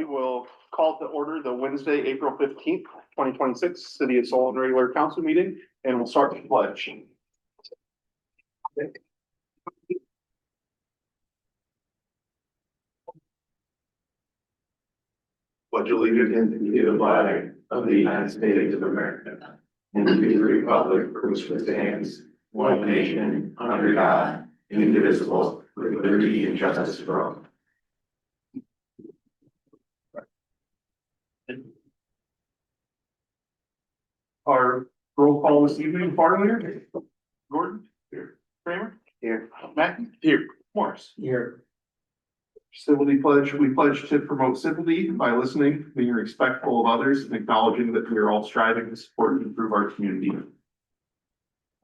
We will call to order the Wednesday, April 15th, 2026 City of Sullivan regular council meeting, and we'll start with the pledge. Pledge allegiance to the flag of the United States of America and to the republic for which it stands, one nation, under God, indivisible, with liberty and justice for all. Our roll call this evening, Farlinger, Gordon, here, Kramer, here, Mackey, here, Morris, here. Civility pledge, we pledge to promote civility by listening, being respectful of others, and acknowledging that we are all striving to support and improve our community.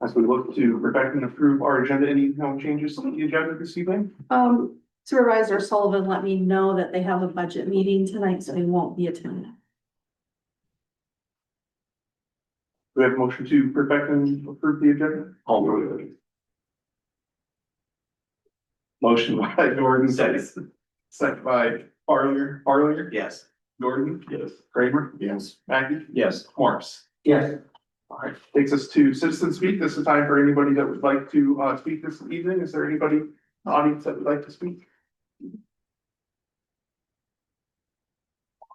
As we look to perfect and approve our agenda, any changes to the agenda this evening? Supervisor Sullivan let me know that they have a budget meeting tonight, so they won't be attending. Do we have a motion to perfect and approve the agenda? I'll move it. Motion by Gordon, second by Farlinger. Yes. Gordon? Yes. Kramer? Yes. Mackey? Yes. Morris? Yes. All right, takes us to citizen speak. This is time for anybody that would like to speak this evening. Is there anybody in the audience that would like to speak?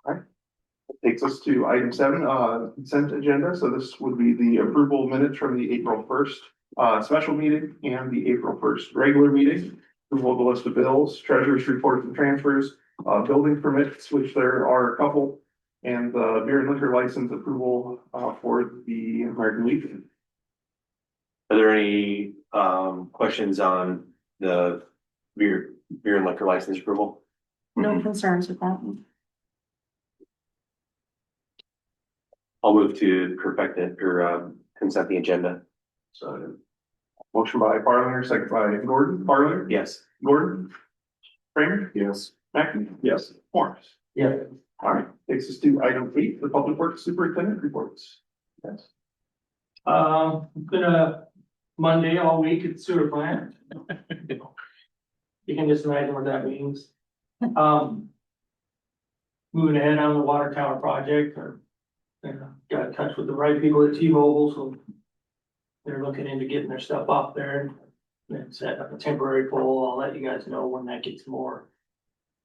All right. Takes us to item 7, consent agenda. So this would be the approval minutes from the April 1st special meeting and the April 1st regular meeting. Approval of the list of bills, treasurer's reports and transfers, building permits, which there are a couple, and the beer and liquor license approval for the American Legion. Are there any questions on the beer and liquor license approval? No concerns with that. I'll move to perfect it or consent the agenda. So motion by Farlinger, second by Gordon. Farlinger? Yes. Gordon? Kramer? Yes. Mackey? Yes. Morris? Yeah. All right, takes us to item 8, the Public Works Superintendent reports. Yes. Been a Monday all week at the sewer plant. You can just imagine what that means. Moving ahead on the water tower project, or got in touch with the right people at T-Mobile, so they're looking into getting their stuff up there and set up a temporary pole. I'll let you guys know when that gets more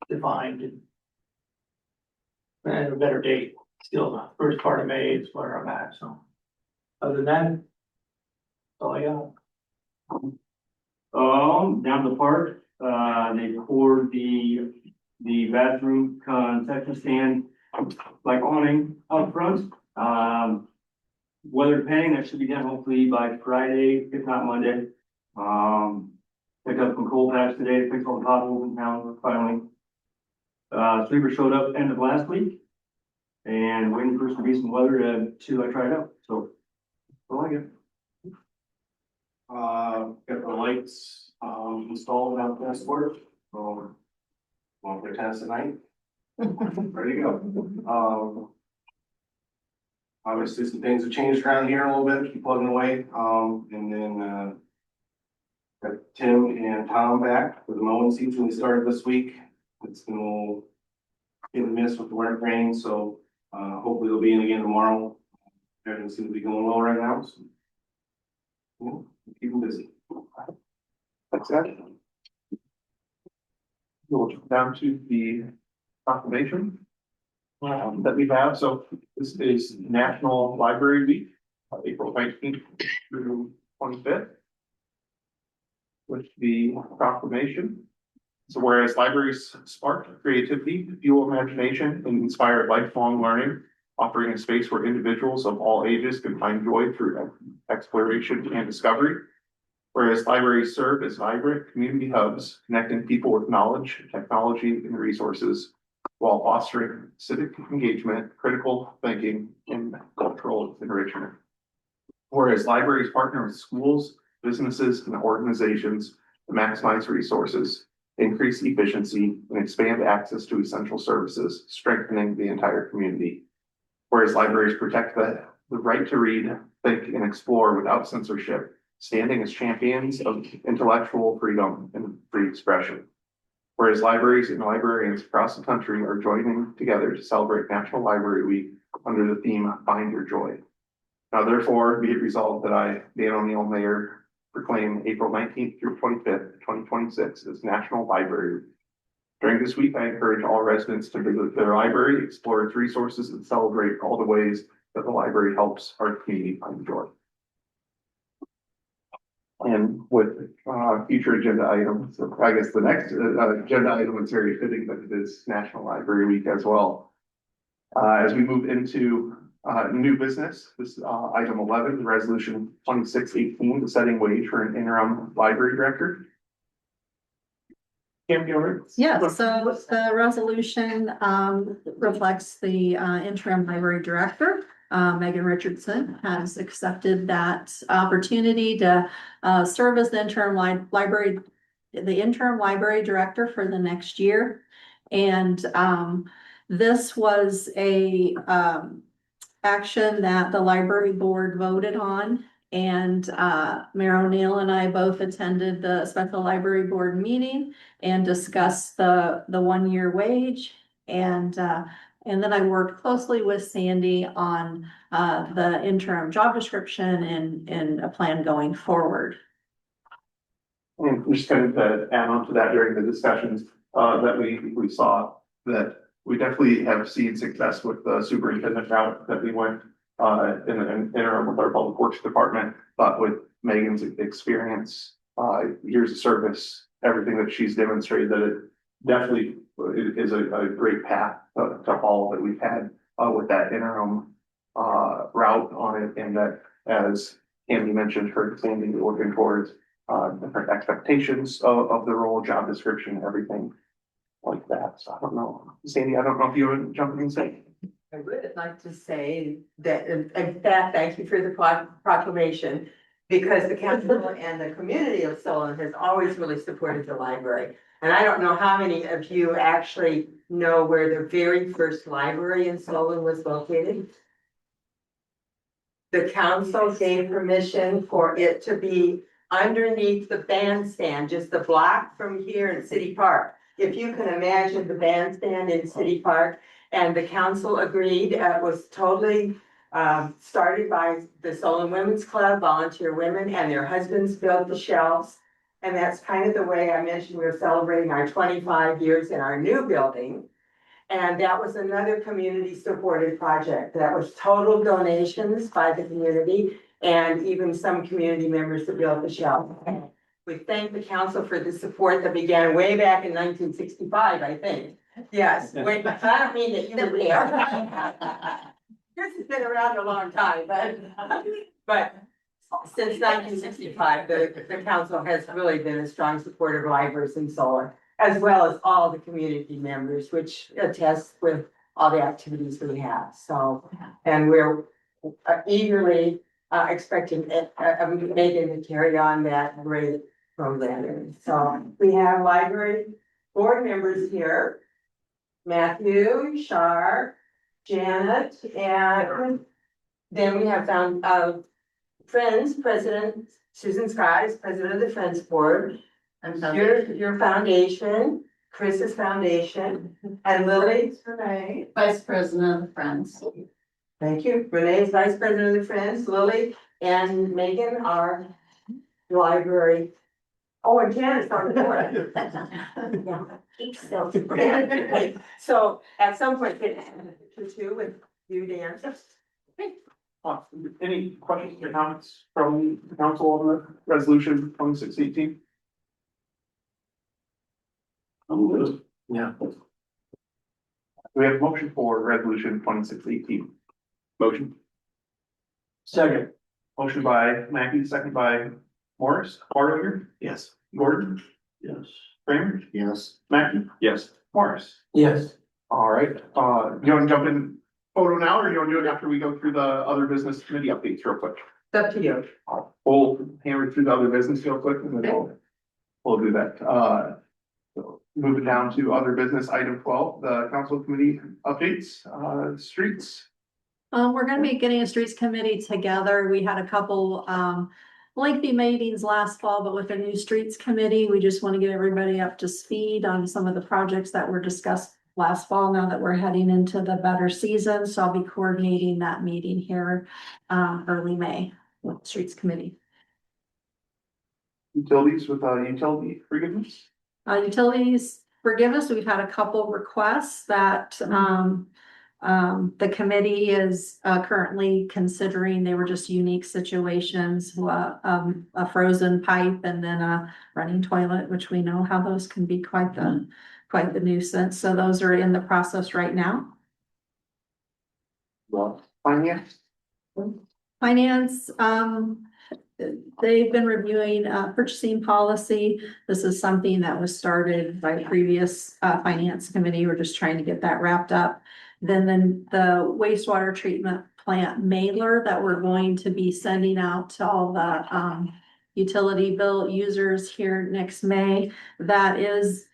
defined and a better date. Still the first part of May is where I'm at, so. Other than that, that's all I got. Down the park, they poured the bathroom concession stand, like awning out front. Weather depending, that should be done hopefully by Friday, if not Monday. Picked up some coal patch today, fixed all the potholes in town finally. Sweeper showed up end of last week. And waiting for some decent weather to try it out, so. That's all I got. Got the lights, installed out there for it, so. Want to play tennis tonight? Ready to go. Obviously some things have changed around here a little bit, keep plugging away, and then, got Tim and Tom back for the mowing season. We started this week. It's been a little hit and miss with the wet rain, so, hopefully they'll be in again tomorrow. Everything seems to be going well right now, so. Yeah, keep them busy. Thanks, Ed. We'll jump down to the proclamation that we have. So this is National Library Week, April 19th through 25th. With the proclamation. So whereas libraries spark creativity, fuel imagination, and inspire lifelong learning, offering a space where individuals of all ages can find joy through exploration and discovery. Whereas libraries serve as vibrant community hubs, connecting people with knowledge, technology, and resources, while fostering civic engagement, critical thinking, and cultural enrichment. Whereas libraries partner with schools, businesses, and organizations to maximize resources, increase efficiency, and expand access to essential services, strengthening the entire community. Whereas libraries protect the right to read, think, and explore without censorship, standing as champions of intellectual freedom and free expression. Whereas libraries and librarians across the country are joining together to celebrate National Library Week under the theme Find Your Joy. Now therefore be it resolved that I, Dan O'Neill, Mayor, proclaim April 19th through 25th, 2026 as National Library Week. During this week, I encourage all residents to visit their library, explore its resources, and celebrate all the ways that the library helps our community find joy. And with future agenda items, I guess the next agenda item is very fitting that it is National Library Week as well. As we move into new business, this item 11, resolution 2618, the setting wage for an interim library director. Kim, you alright? Yeah, so the resolution reflects the interim library director. Megan Richardson has accepted that opportunity to serve as the interim library director for the next year. And this was a action that the library board voted on. And Mayor O'Neill and I both attended the special library board meeting and discussed the 1 year wage. And then I worked closely with Sandy on the interim job description and a plan going forward. And just kind of to add on to that during the discussions that we saw that we definitely have seen success with the superintendent route that we went in an interim with our public works department, but with Megan's experience, years of service, everything that she's demonstrated, that it definitely is a great path to follow that we've had with that interim route on it. And that, as Andy mentioned, her Sandy working towards different expectations of the role, job description, everything like that. So I don't know, Sandy, I don't know if you would jump in and say. I would like to say that, in fact, thank you for the proclamation, because the council and the community of Solon has always really supported the library. And I don't know how many of you actually know where the very first library in Solon was located. The council gave permission for it to be underneath the bandstand, just a block from here in City Park. If you can imagine the bandstand in City Park, and the council agreed. It was totally started by the Solon Women's Club, volunteer women, and their husbands built the shelves. And that's kind of the way I mentioned we're celebrating our 25 years in our new building. And that was another community supported project. That was total donations by the community and even some community members that built the shelf. We thank the council for the support that began way back in 1965, I think. Yes, wait, I don't mean that you were there. This has been around a long time, but since 1965, the council has really been a strong supporter of libraries in Solon, as well as all the community members, which attest with all the activities we have. So, and we're eagerly expecting Megan to carry on that great program. So we have library board members here. Matthew, Shar, Janet, and then we have found Friends President Susan Scott is president of the Friends Board. And your foundation, Chris's foundation, and Lily Renee, Vice President of the Friends. Thank you. Renee is Vice President of the Friends. Lily and Megan are library. Oh, and Janet's on the board. Yeah. So at some point, get to two with you, Dan. Any questions or comments from the council on the resolution 2618? Yeah. We have a motion for resolution 2618. Motion. Second. Motion by Mackey, second by Morris. Bardover, Yes. Gordon, Yes. Kramer, Yes. Mackey, Yes. Morris. Yes. All right, do you want to jump in photo now, or do you want to do it after we go through the other business committee updates real quick? It's up to you. We'll hammer through the other business real quick and then we'll do that. So moving down to other business, item 12, the council committee updates, streets. We're gonna be getting a streets committee together. We had a couple lengthy meetings last fall, but with the new streets committee, we just want to get everybody up to speed on some of the projects that were discussed last fall, now that we're heading into the better season. So I'll be coordinating that meeting here early May with the streets committee. Utilities with utility forgiveness. Utilities forgiveness, we've had a couple requests that the committee is currently considering. They were just unique situations, a frozen pipe and then a running toilet, which we know how those can be quite the nuisance. So those are in the process right now. Well, finance. Finance, they've been reviewing purchasing policy. This is something that was started by previous finance committee. We're just trying to get that wrapped up. Then the wastewater treatment plant mailer that we're going to be sending out to all the utility bill users here next May. That is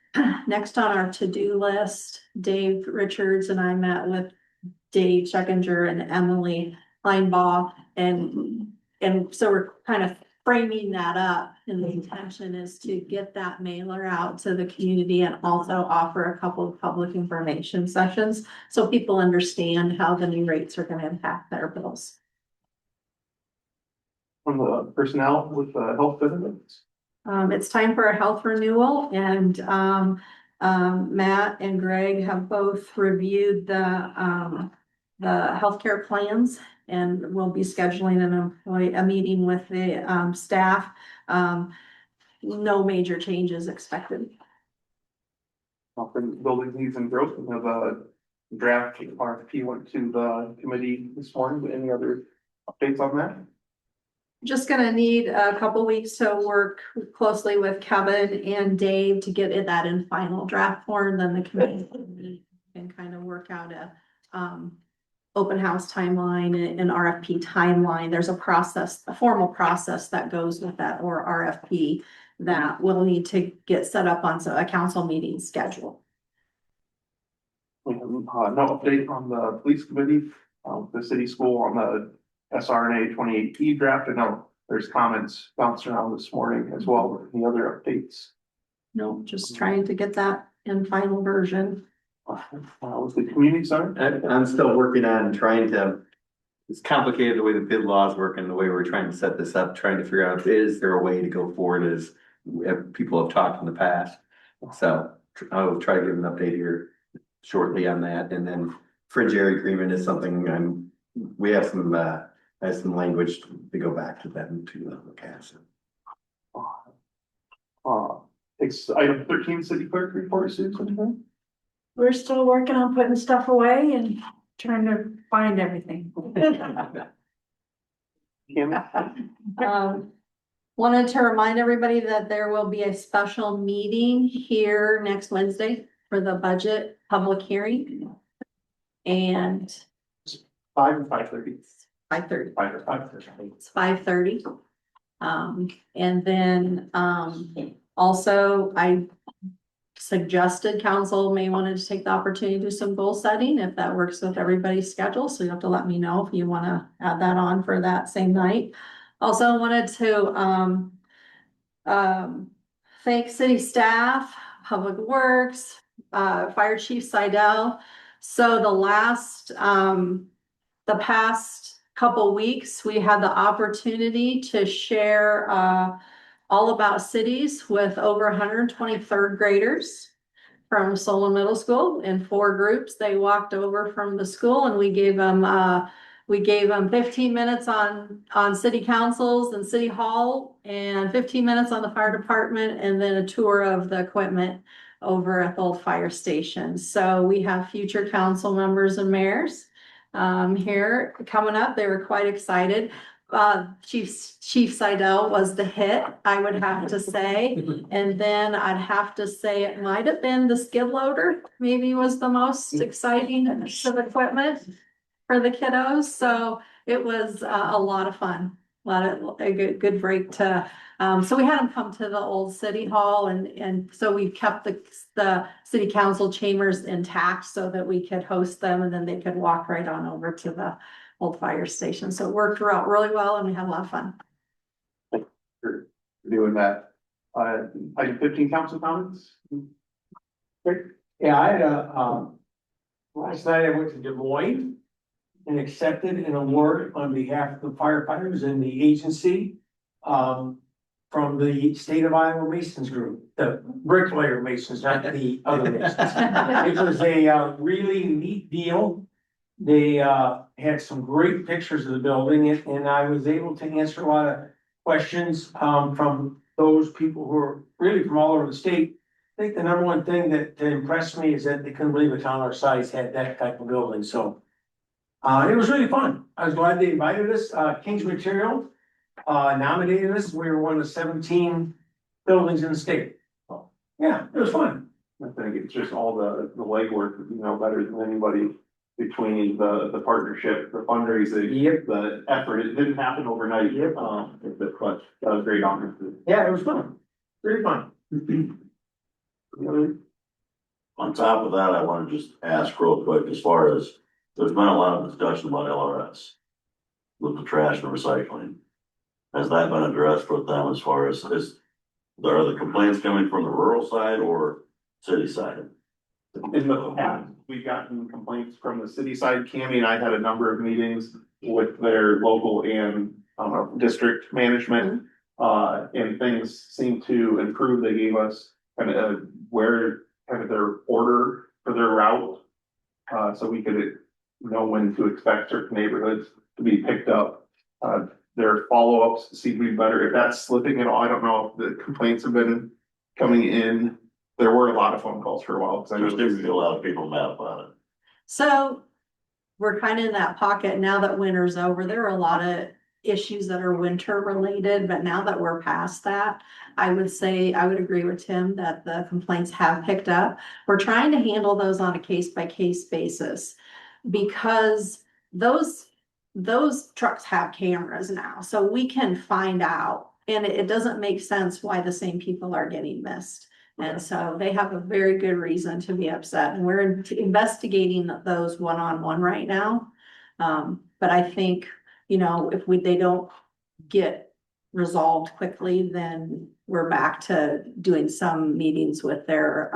next on our to-do list. Dave Richards and I met with Dave Scheckinger and Emily Kleinbaugh, and so we're kind of framing that up, and the intention is to get that mailer out to the community and also offer a couple of public information sessions so people understand how the new rates are going to impact their bills. On the personnel with health benefits. It's time for a health renewal, and Matt and Greg have both reviewed the healthcare plans, and we'll be scheduling a meeting with the staff. No major changes expected. Often building needs and growth, and have a draft RFP went to the committee this morning. Any other updates on that? Just gonna need a couple weeks to work closely with Kevin and Dave to get that in final draft form, then the committee can kind of work out a open house timeline and RFP timeline. There's a process, a formal process that goes with that, or RFP, that will need to get set up on a council meeting schedule. We have no update on the police committee, the city school on the SRNA 28P draft. I know there's comments bouncing around this morning as well. Any other updates? No, just trying to get that in final version. With the community center? I'm still working on trying to, it's complicated the way the bid laws work and the way we're trying to set this up, trying to figure out, is there a way to go forward as people have talked in the past? So I'll try to give an update here shortly on that. And then fringe area agreement is something we have some, I have some language to go back to them to look at. It's item 13, city clerk report, Susan. We're still working on putting stuff away and trying to find everything. Kim? Wanted to remind everybody that there will be a special meeting here next Wednesday for the budget public hearing. And 5 and 5:30. 5:30. 5:30. It's 5:30. And then, also I suggested council may wanted to take the opportunity to do some goal setting if that works with everybody's schedule. So you have to let me know if you want to add that on for that same night. Also wanted to, thank city staff, public works, fire chief Seidel. So the past couple weeks, we had the opportunity to share, all about cities with over 120 third graders from Solon Middle School in 4 groups. They walked over from the school and we gave them 15 minutes on city councils and city hall, and 15 minutes on the fire department, and then a tour of the equipment over at the old fire station. So we have future council members and mayors here coming up. They were quite excited. Chief Seidel was the hit, I would have to say. And then I'd have to say it might have been the skid loader, maybe was the most exciting piece of equipment for the kiddos. So it was a lot of fun, a good break to, so we had them come to the old city hall, and so we kept the city council chambers intact so that we could host them, and then they could walk right on over to the old fire station. So it worked out really well and we had a lot of fun. for doing that. Item 15, council comments? Yeah, I had last night I went to Des Moines and accepted an award on behalf of the firefighters and the agency. From the State of Iowa Masons Group, the bricklayer masons, not the other masons. It was a really neat deal. They had some great pictures of the building and I was able to answer a lot of questions from those people who are really from all over the state. I think the number one thing that impressed me is that they couldn't believe a town our size had that type of building, so. It was really fun. I was glad they invited us. King's Material nominated us. We were one of 17 buildings in the state. So, yeah, it was fun. I think it's just all the legwork, you know, better than anybody between the partnership, the fundraising. Yep. The effort. It didn't happen overnight. Yep. But that was great honor. Yeah, it was fun. Very fun. On top of that, I want to just ask real quick, as far as, there's been a lot of discussion about LRS with the trash and recycling. Has that been addressed with them as far as, are the complaints coming from the rural side or city side? In the past, we've gotten complaints from the city side. Cammy and I had a number of meetings with their local and district management. And things seem to improve. They gave us kind of where kind of their order for their route. So we could know when to expect certain neighborhoods to be picked up. Their follow-ups seem to be better. If that's slipping at all, I don't know if the complaints have been coming in. There were a lot of phone calls for a while. There seems to be a lot of people mad about it. So we're kind of in that pocket now that winter's over. There are a lot of issues that are winter related, but now that we're past that, I would say, I would agree with Tim that the complaints have picked up. We're trying to handle those on a case by case basis because those trucks have cameras now, so we can find out, and it doesn't make sense why the same people are getting missed. And so they have a very good reason to be upset, and we're investigating those one-on-one right now. But I think, you know, if they don't get resolved quickly, then we're back to doing some meetings with their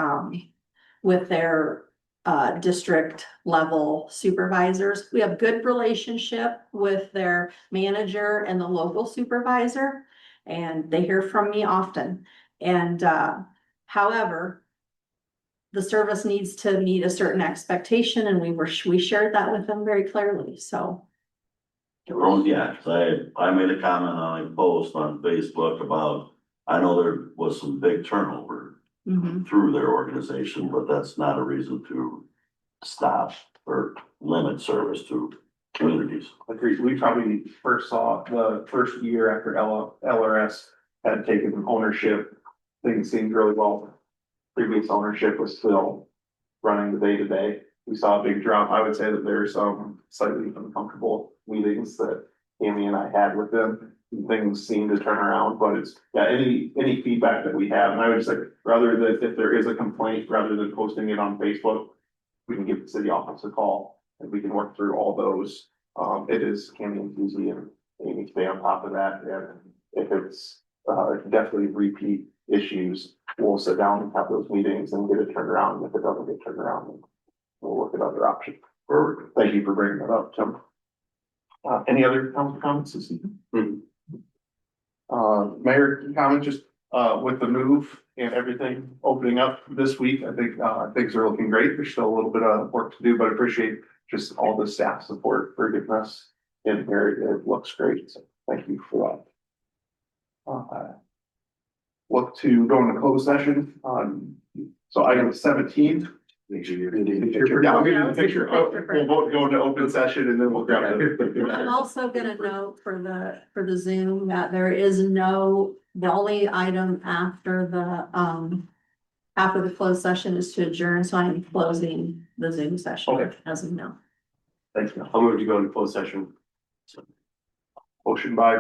district level supervisors. We have good relationship with their manager and the local supervisor, and they hear from me often. And however, the service needs to meet a certain expectation, and we shared that with them very clearly, so. Well, yeah, 'cause I made a comment on a post on Facebook about, I know there was some big turnover through their organization, but that's not a reason to stop or limit service to communities. Agreed. We probably first saw the first year after LRS had taken ownership. Things seemed really well. Previous ownership was still running the day-to-day. We saw a big drop. I would say that there are some slightly uncomfortable meetings that Amy and I had with them. Things seem to turn around, but it's, yeah, any feedback that we have, and I would just like, rather than, if there is a complaint, rather than posting it on Facebook, we can give the city office a call and we can work through all those. It is Cammy and Susie and Amy stay on top of that, and if it's definitely repeat issues, we'll sit down and have those meetings and get it turned around. If it doesn't get turned around, we'll look at other options. Thank you for bringing that up, Tim. Any other council comments this evening? Mayor comment, just with the move and everything opening up this week, I think things are looking great. There's still a little bit of work to do, but I appreciate just all the staff support for getting us in here. It looks great, so thank you for that. Look to go into closed session on, so item 17. Make sure you're getting the picture. Yeah, I'm getting the picture. We'll go into open session and then we'll grab the. I'm also gonna note for the Zoom that there is the only item after the closed session is to adjourn, so I'm closing the Zoom session, Okay. as of now. Thank you. I'll move to go into closed session. Motion by